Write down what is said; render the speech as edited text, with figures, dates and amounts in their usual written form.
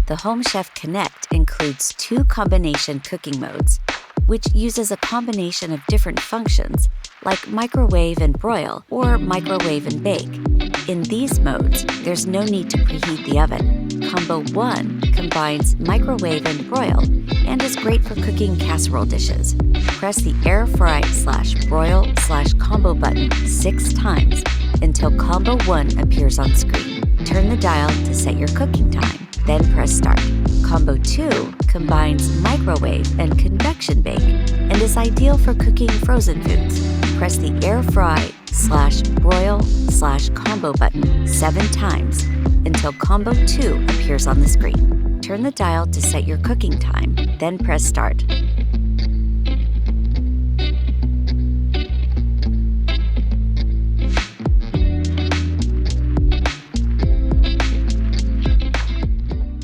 The Home Chef Connect includes 2 combination cooking modes, which uses a combination of different functions like microwave and broil or microwave and bake. In these modes, there's no need to preheat the oven. Combo 1 combines microwave and broil and is great for cooking casserole dishes. Press the air fry/broil/combo button 6 times until Combo 1 appears on screen. Turn the dial to set your cooking time, then press start. Combo 2 combines microwave and convection bake and is ideal for cooking frozen foods. Press the air fry/broil/combo button 7 times until Combo 2 appears on the screen. Turn the dial to set your cooking time, then press start.